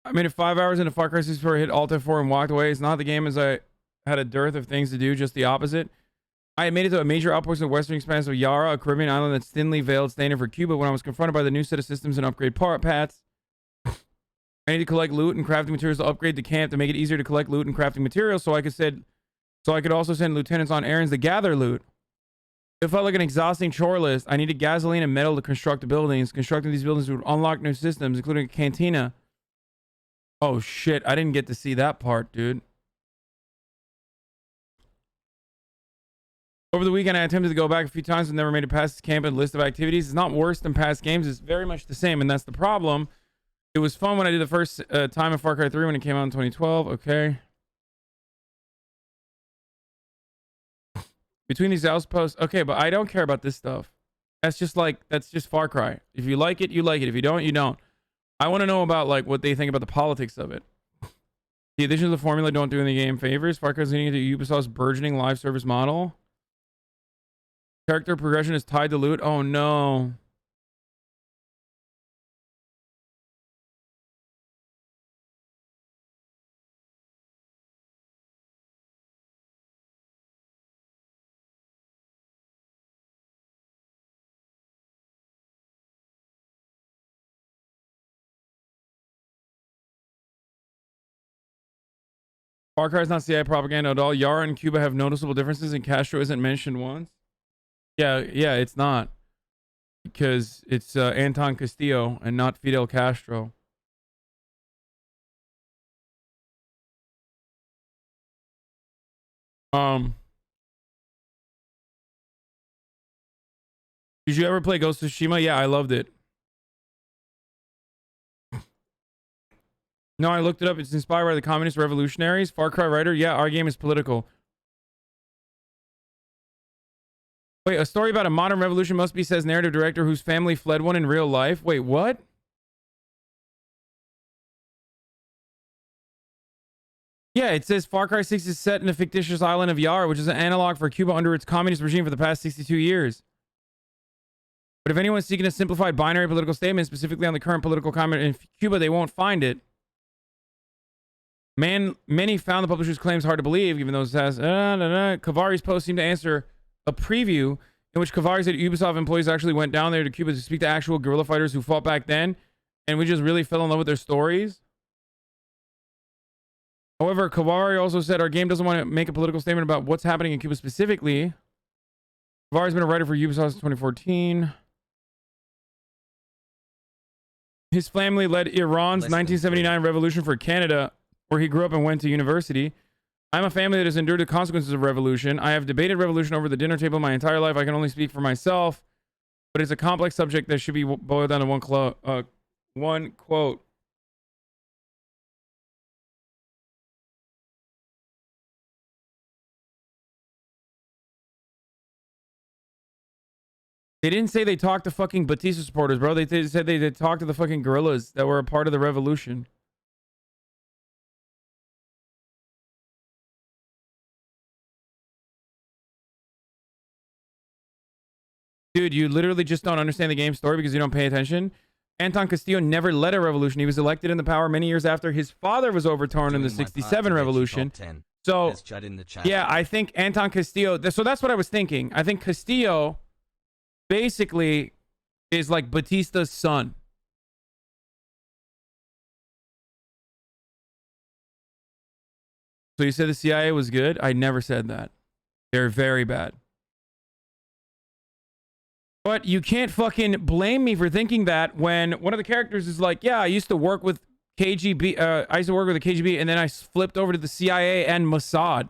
I made it 5 hours into Far Cry 6 before I hit Alt F4 and walked away. It's not the game as I had a dearth of things to do, just the opposite. I had made it to a major outpost in the western expanse of Yara, a Caribbean island that's thinly veiled, standard for Cuba, when I was confronted by the new set of systems and upgrade paths. I need to collect loot and crafting materials to upgrade the camp to make it easier to collect loot and crafting materials, so I could also send lieutenants on errands to gather loot. It felt like an exhausting chore list. I needed gasoline and metal to construct the buildings. Constructing these buildings would unlock new systems, including a cantina. Oh shit, I didn't get to see that part, dude. Over the weekend, I attempted to go back a few times and never made it past this camp and list of activities. It's not worse than past games. It's very much the same, and that's the problem. It was fun when I did the first time in Far Cry 3 when it came out in 2012. Okay. Between these outposts. Okay, but I don't care about this stuff. That's just Far Cry. If you like it, you like it. If you don't, you don't. I want to know about like what they think about the politics of it. The additions of the formula don't do any game favors. Far Cry is leading into Ubisoft's burgeoning live service model. Character progression is tied to loot. Oh no. Far Cry is not CIA propaganda at all. Yara and Cuba have noticeable differences, and Castro isn't mentioned once. Yeah, it's not. Because it's Anton Castillo and not Fidel Castro. Did you ever play Ghost of Tsushima? Yeah, I loved it. No, I looked it up. It's inspired by the communist revolutionaries. Far Cry writer. Yeah, our game is political. Wait, a story about a modern revolution must be, says narrative director whose family fled one in real life. Wait, what? Yeah, it says Far Cry 6 is set in a fictitious island of Yara, which is an analog for Cuba under its communist regime for the past 62 years. But if anyone's seeking a simplified binary political statement, specifically on the current political climate in Cuba, they won't find it. Many found the publisher's claims hard to believe, even though it says, Kavari's post seemed to answer a preview in which Kavari said Ubisoft employees actually went down there to Cuba to speak to actual guerrilla fighters who fought back then, and we just really fell in love with their stories. However, Kavari also said our game doesn't want to make a political statement about what's happening in Cuba specifically. Kavari's been a writer for Ubisoft since 2014. His family led Iran's 1979 revolution for Canada, where he grew up and went to university. I'm a family that has endured the consequences of revolution. I have debated revolution over the dinner table my entire life. I can only speak for myself, but it's a complex subject that should be boiled down to one quote. They didn't say they talked to fucking Batista supporters, bro. They said they talked to the fucking guerrillas that were a part of the revolution. Dude, you literally just don't understand the game story because you don't pay attention. Anton Castillo never led a revolution. He was elected in the power many years after his father was overthrown in the 67 revolution. So, yeah, I think Anton Castillo... So that's what I was thinking. I think Castillo basically is like Batista's son. So you said the CIA was good? I never said that. They're very bad. But you can't fucking blame me for thinking that when one of the characters is like, yeah, I used to work with KGB, I used to work with the KGB, and then I flipped over to the CIA and Mossad.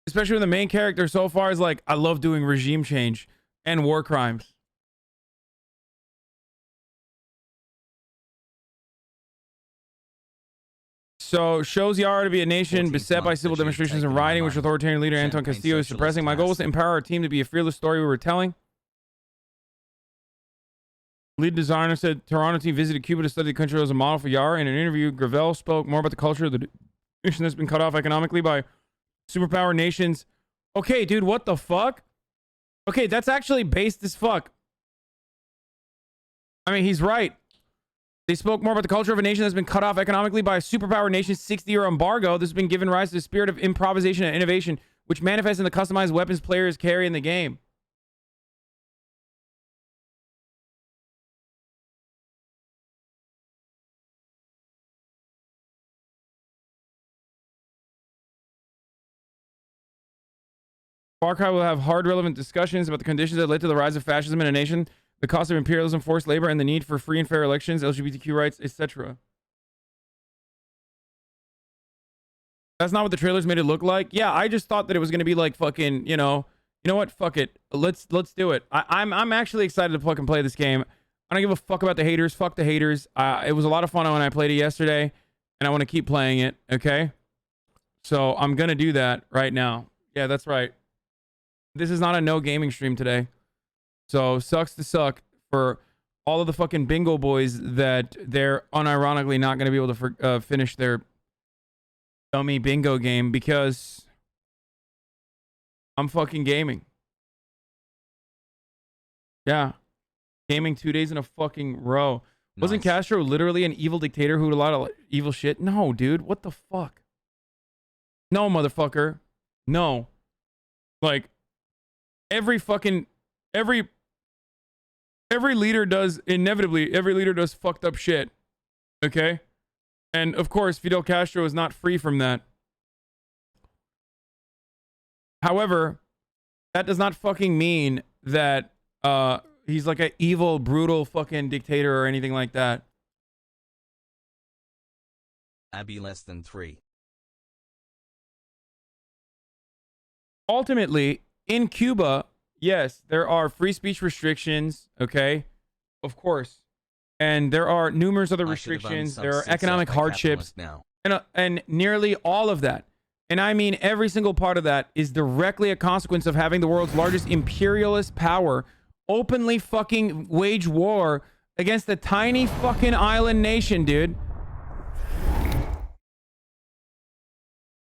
Especially when the main character so far is like, I love doing regime change and war crimes. So, shows Yara to be a nation beset by civil demonstrations and rioting, which authoritarian leader Anton Castillo is suppressing. My goal was to empower our team to be a fearless story we were telling. Lead designer said Toronto team visited Cuba to study the country as a model for Yara. In an interview, Gravel spoke more about the culture of the nation that's been cut off economically by superpower nations. Okay, dude, what the fuck? Okay, that's actually based as fuck. I mean, he's right. They spoke more about the culture of a nation that's been cut off economically by a superpower nation's 60-year embargo. This has been given rise to the spirit of improvisation and innovation, which manifests in the customized weapons players carry in the game. Far Cry will have hard, relevant discussions about the conditions that led to the rise of fascism in a nation, the cost of imperialism, forced labor, and the need for free and fair elections, LGBTQ rights, etc. That's not what the trailers made it look like. Yeah, I just thought that it was going to be like fucking, you know what? Fuck it. Let's do it. I'm actually excited to fucking play this game. I don't give a fuck about the haters. Fuck the haters. It was a lot of fun when I played it yesterday, and I want to keep playing it. Okay, so I'm gonna do that right now. Yeah, that's right. This is not a no gaming stream today. So sucks to suck for all of the fucking bingo boys that they're unironically not going to be able to finish their dummy bingo game because I'm fucking gaming. Yeah. Gaming 2 days in a fucking row. Nice. Wasn't Castro literally an evil dictator who did a lot of evil shit? No, dude. What the fuck? No, motherfucker. No. Like, every leader does, inevitably, every leader does fucked up shit. Okay? And of course, Fidel Castro is not free from that. However, that does not fucking mean that he's like an evil, brutal fucking dictator or anything like that. Abby less than 3. Ultimately, in Cuba, yes, there are free speech restrictions, okay? Of course. And there are numerous other restrictions. There are economic hardships. And nearly all of that, and I mean every single part of that, is directly a consequence of having the world's largest imperialist power openly fucking wage war against a tiny fucking island nation, dude.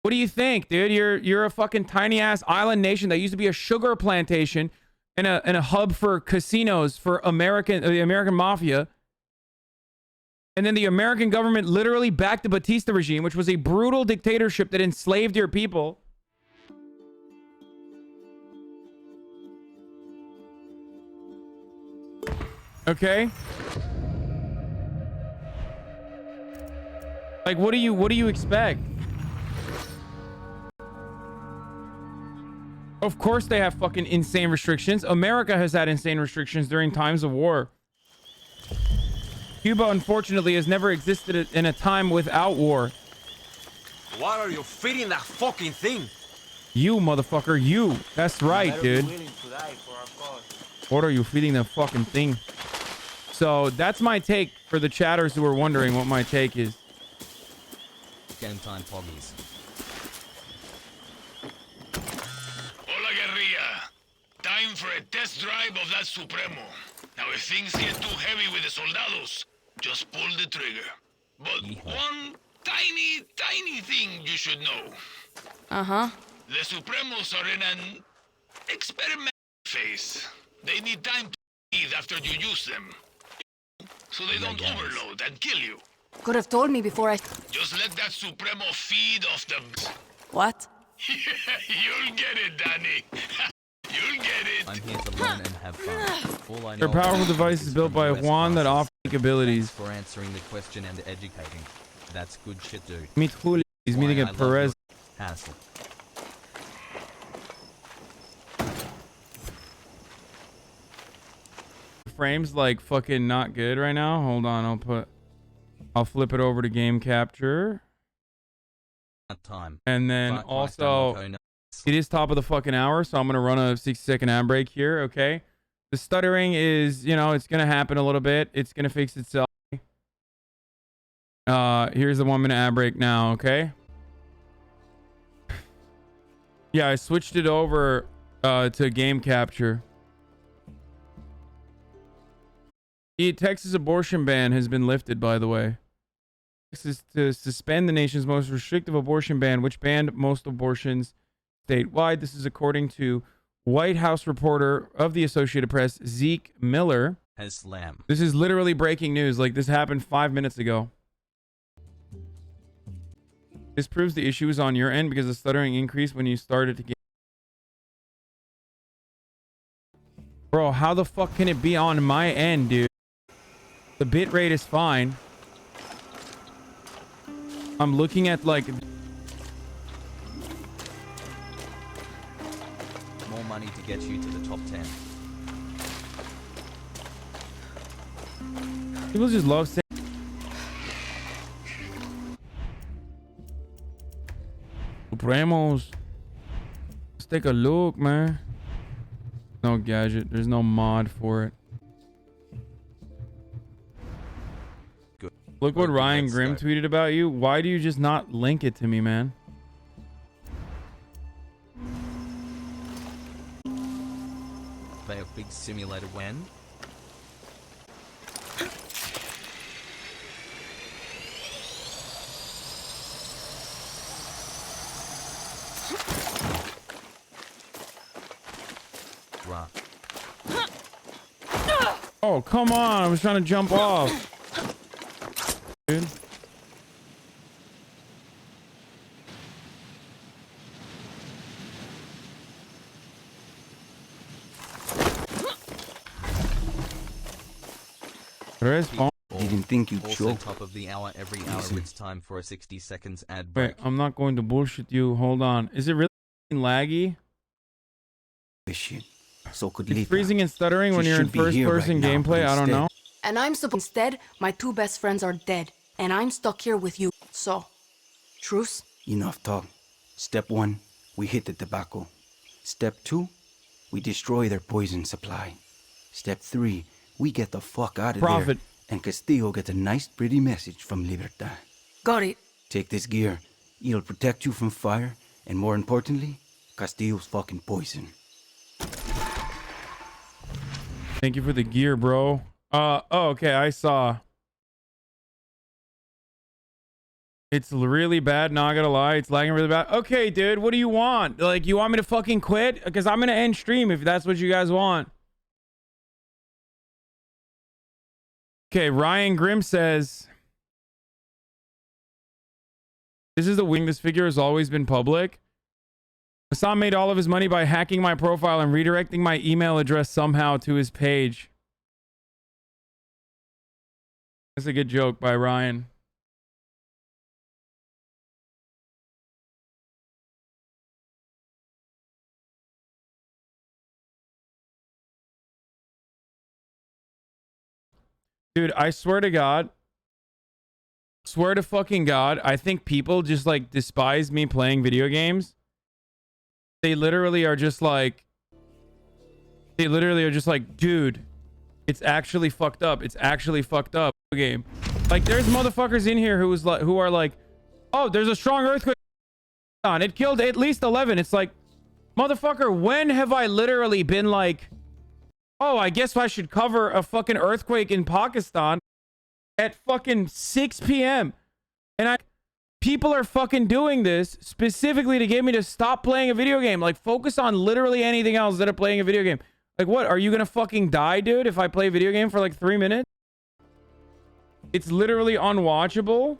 What do you think, dude? You're a fucking tiny ass island nation that used to be a sugar plantation and a hub for casinos for the American mafia. And then the American government literally backed the Batista regime, which was a brutal dictatorship that enslaved your people. Okay? Like, what do you expect? Of course they have fucking insane restrictions. America has had insane restrictions during times of war. Cuba, unfortunately, has never existed in a time without war. What are you feeding that fucking thing? You, motherfucker, you. That's right, dude. What are you feeding that fucking thing? So, that's my take for the chatters who are wondering what my take is. Game time, Poggies. Time for a test drive of that Supremo. Now, if things get too heavy with the soldados, just pull the trigger. But one tiny thing you should know. Uh-huh. The Supremos are in an experiment phase. They need time to breathe after you use them, so they don't overload and kill you. Could have told me before I... Just let that Supremo feed off them. What? You'll get it, Danny. You'll get it. I'm here to learn and have fun. All I know Their powerful device is built by Juan that offers abilities. For answering the question and educating. That's good shit, dude. Meet Julio. He's meeting at Perez. Hassle. Frame's like fucking not good right now. Hold on, I'll flip it over to game capture. Time. And then also, it is top of the fucking hour, so I'm gonna run a 60-second ad break here. Okay, the stuttering is, it's gonna happen a little bit. It's gonna fix itself. Here's the 1 minute ad break now. Okay. Yeah, I switched it over to game capture. The Texas abortion ban has been lifted, by the way. Texas to suspend the nation's most restrictive abortion ban, which banned most abortions statewide. This is according to White House reporter of the Associated Press, Zeke Miller. Has slam. This is literally breaking news. Like, this happened 5 minutes ago. This proves the issue is on your end because the stuttering increased when you started to get... Bro, how the fuck can it be on my end, dude? The bit rate is fine. I'm looking at, like... More money to get you to the top 10. People just love saying... Supremos. Let's take a look, man. No gadget. There's no mod for it. Good. Look what Good, Ryan let's Grimm go. tweeted about you. Why do you just not link it to me, man? Play a big simulator when? Bruh. Oh, come on. I was trying to jump off. Dude. Respawn. Didn't think you'd Also show. top of the hour every hour. It's time for a 60 seconds ad Wait, break. I'm not going to bullshit you. Hold on. Is it really laggy? This shit. So could It's Lita. freezing and stuttering She when you're in should be first here right person now, gameplay. but I don't know. And I'm supposed instead, my two best friends are dead, and I'm stuck here with you. So, truce? Enough talk. Step 1, we hit the tobacco. Step 2, we destroy their poison supply. Step 3, we get the fuck out of Profit. there. And Castillo gets a nice pretty message from Libertad. Got it. Take this gear. It'll protect you from fire, and more importantly, Castillo's fucking poison. Thank you for the gear, bro. Oh, okay. I saw. It's really bad, not gonna lie. It's lagging really bad. Okay, dude, what do you want? Like, you want me to fucking quit? Because I'm gonna end stream if that's what you guys want. Okay, Ryan Grimm says, this is the wing. This figure has always been public. Hasan made all of his money by hacking my profile and redirecting my email address somehow to his page. That's a good joke by Ryan. Dude, I swear to God. Swear to fucking God. I think people just like despise me playing video games. They literally are just like, dude, it's actually fucked up. It's actually fucked up. Game. Like, there's motherfuckers in here who are like, oh, there's a strong earthquake on. It killed at least 11. It's like, motherfucker, when have I literally been like, oh, I guess I should cover a fucking earthquake in Pakistan at fucking 6 p.m. And people are fucking doing this specifically to get me to stop playing a video game. Like, focus on literally anything else instead of playing a video game. Like, what? Are you gonna fucking die, dude, if I play a video game for like 3 minutes? It's literally unwatchable.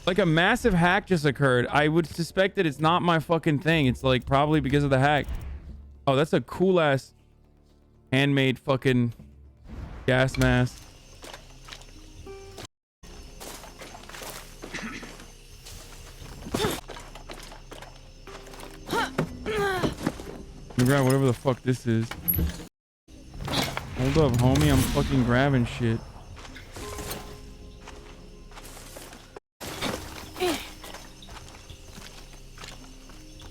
Like, a massive hack just occurred. I would suspect that it's not my fucking thing. It's like probably because of the hack. Oh, that's a cool ass handmade fucking gas mask. Let me grab whatever the fuck this is. Hold up, homie. I'm fucking grabbing shit.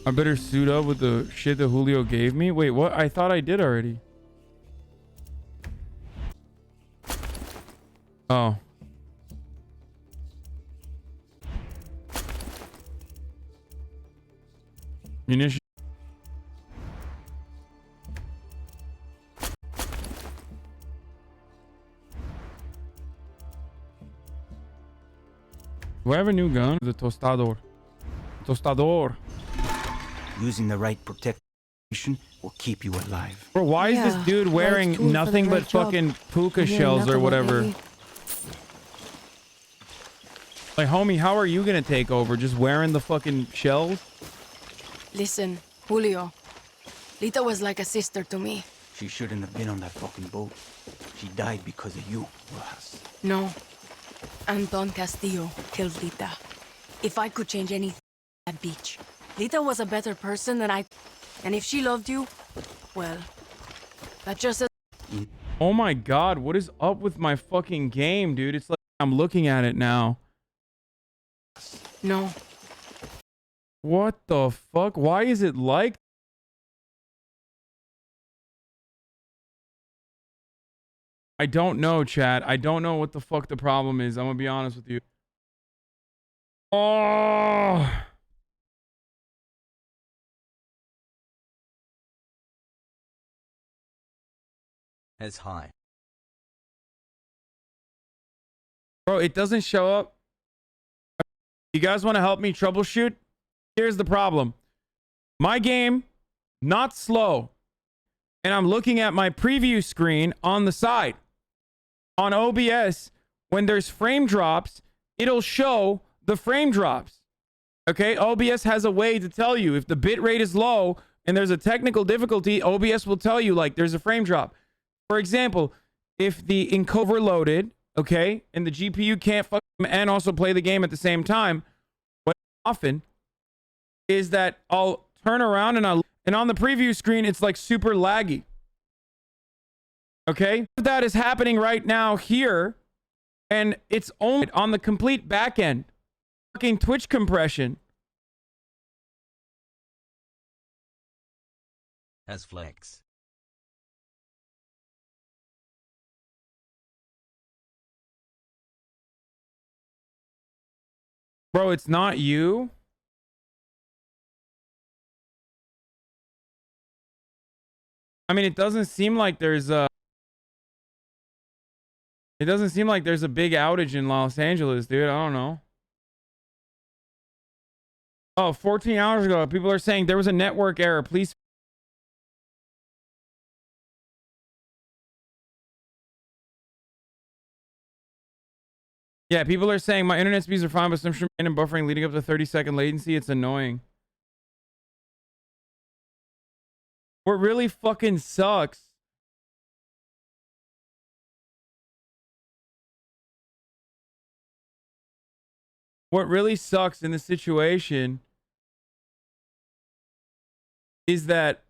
I better suit up with the shit that Julio gave me. Wait, what? I thought I did already. Oh. Munition. Do I have a new gun? The tostador. Tostador. Using the right protection will keep you alive. Bro, why is this Yeah, dude right wearing tool for the nothing but right job. fucking puka Yeah, shells or knuckle, whatever? maybe. Like, homie, how are you gonna take over? Just wearing the fucking shells? Listen, Julio. Lita was like a sister to me. She shouldn't have been on that fucking boat. She died because of you, Rojas. No. Anton Castillo killed Lita. If I could change anything at that beach, Lita was a better person than I. And if she loved you, well, that just. Oh my god, what is up with my fucking game, dude? It's like I'm looking at it now. No. What the fuck? Why is it like? I don't know, chat. I don't know what the fuck the problem is. I'm gonna be honest with you. Oh. As high. Bro, it doesn't show up. You guys want to help me troubleshoot? Here's the problem. My game, not slow. And I'm looking at my preview screen on the side. On OBS, when there's frame drops, it'll show the frame drops. Okay? OBS has a way to tell you if the bit rate is low and there's a technical difficulty, OBS will tell you like there's a frame drop. For example, if the encoder overloaded, okay, and the GPU can't fuck and also play the game at the same time, what often is that I'll turn around and on the preview screen it's like super laggy. Okay? That is happening right now here, and it's only on the complete back end. Fucking Twitch compression. As flex. Bro, it's not you. I mean, it doesn't seem like there's a big outage in Los Angeles, dude. I don't know. Oh, 14 hours ago, people are saying there was a network error. Please. Yeah, people are saying my internet speeds are fine, but some random buffering leading up to 30-second latency. It's annoying. What really fucking sucks. What really sucks in the situation is that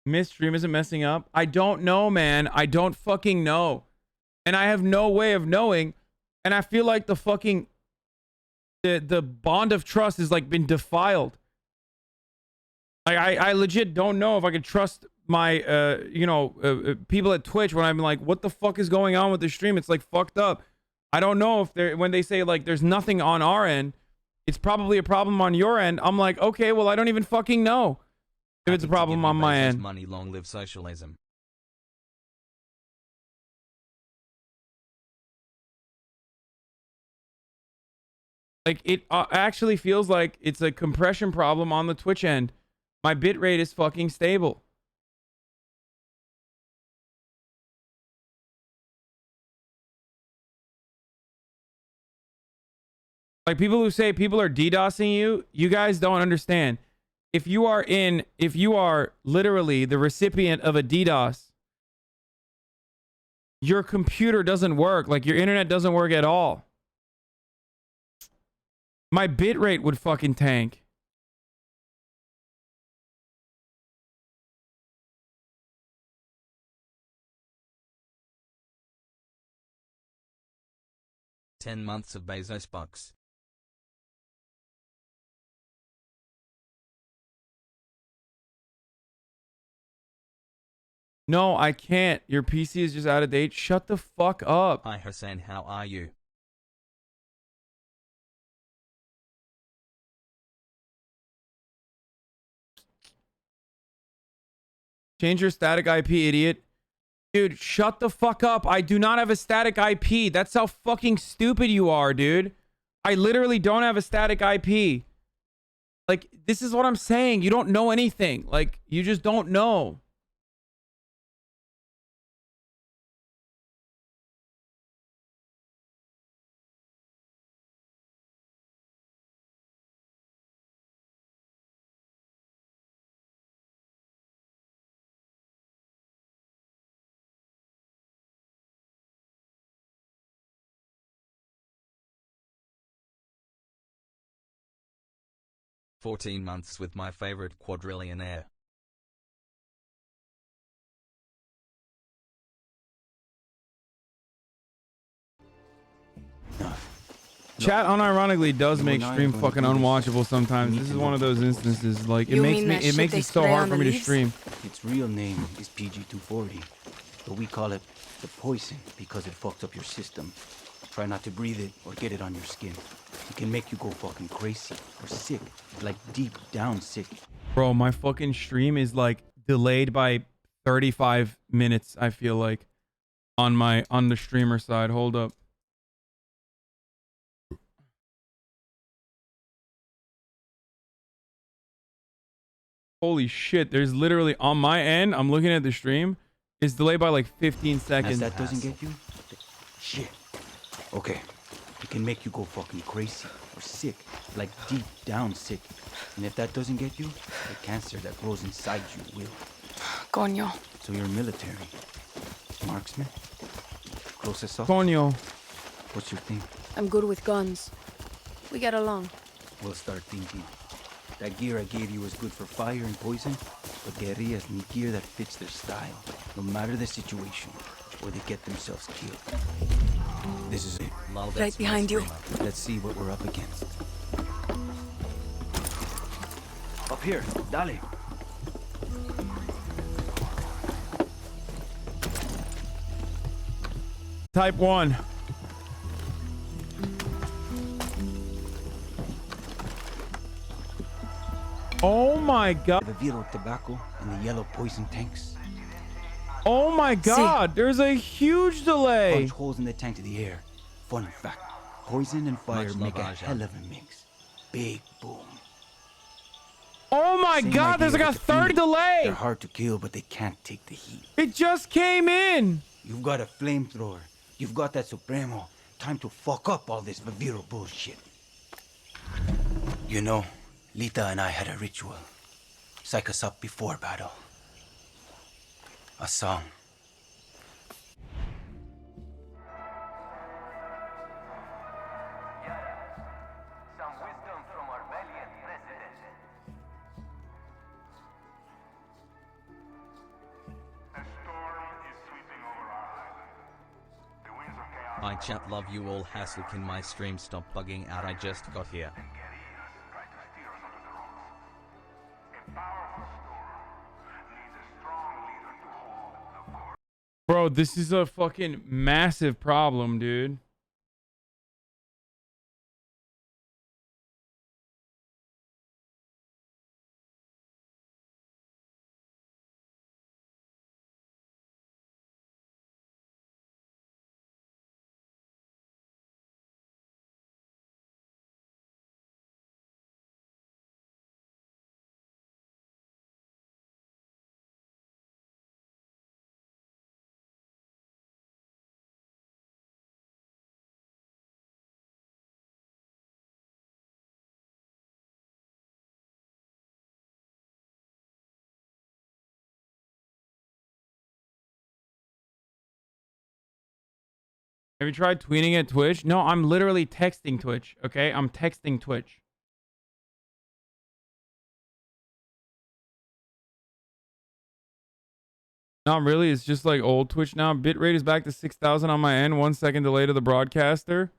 Midstream isn't messing up. I don't know, man. I don't fucking know. And I have no way of knowing. And I feel like the fucking the bond of trust has like been defiled. Like I legit don't know if I could trust my people at Twitch when I'm like, what the fuck is going on with the stream? It's like fucked up. I don't know if they're when they say like there's nothing on our end, it's probably a problem on your end. I'm like, okay, well I don't even fucking know if it's a problem on my end. Money, long live socialism. Like it actually feels like it's a compression problem on the Twitch end. My bitrate is fucking stable. Like people who say people are DDoSing you, you guys don't understand. If you are literally the recipient of a DDoS, your computer doesn't work. Like your internet doesn't work at all. My bitrate would fucking tank. $10 months of Bezos bucks. No, I can't. Your PC is just out of date. Shut the fuck up. Hi Hassan, how are you? Change your static IP, idiot. Dude, shut the fuck up. I do not have a static IP. That's how fucking stupid you are, dude. I literally don't have a static IP. Like, this is what I'm saying. You don't know anything. Like, you just don't know. "14 months with my favorite quadrillionaire." Chat unironically does You make and I are stream going to fucking do this. unwatchable sometimes. We This need is to one of look those for instances. Like, it You makes mean me that it shit makes they it so spray hard on for the me to leaves? stream. Its real name is PG-240, but we call it the poison because it fucks up your system. Try not to breathe it or get it on your skin. It can make you go fucking crazy or sick, like deep down sick. Bro, my fucking stream is like delayed by 35 minutes, I feel like, on the streamer side. Hold up. Holy shit, there's literally on my end, I'm looking at the stream, it's delayed by like 15 And seconds. if that doesn't get you, shit. Okay, it can make you go fucking crazy or sick, like deep down sick. And if that doesn't get you, the cancer that grows inside you will. Coño. So you're military, marksman, close assault. Coño. What's your thing? I'm good with guns. We get along. We'll start thinking. That gear I gave you is good for fire and poison, but guerrillas need gear that fits their style, no matter the situation, or they get themselves killed. This is it. Lol, Right that's my behind you. streamer. Let's see what we're up against. Up here, dale. Type 1. Oh my god. The Vero tobacco and the yellow poison tanks. Oh my god. There's a huge delay. Punch holes in the tank to the air. Fun fact, poison and fire Much make a love, hell of a mix. Big boom. Oh my Same god, there's idea like a with the 30 Phoenix. delay. They're hard to kill, but they can't take the heat. It just came in. You've got a flamethrower. You've got that Supremo. Time to fuck up all this Viviro bullshit. You know, Lita and I had a ritual. Psych us up before battle. A song. Some wisdom from our valiant president. A storm is sweeping over our island. The winds of chaos I chat love you all. Hassle, can my stream stop bugging out? I just got here. and guerrillas try to steer us onto the rocks. A powerful storm needs a strong leader to hold the fort. Bro, this is a fucking massive problem, dude. Have you tried tweeting at Twitch? No, I'm literally texting Twitch, okay? I'm texting Twitch. Not really. It's just like old Twitch now. Bitrate is back to 6,000 on my end. 1 second delay to the broadcaster.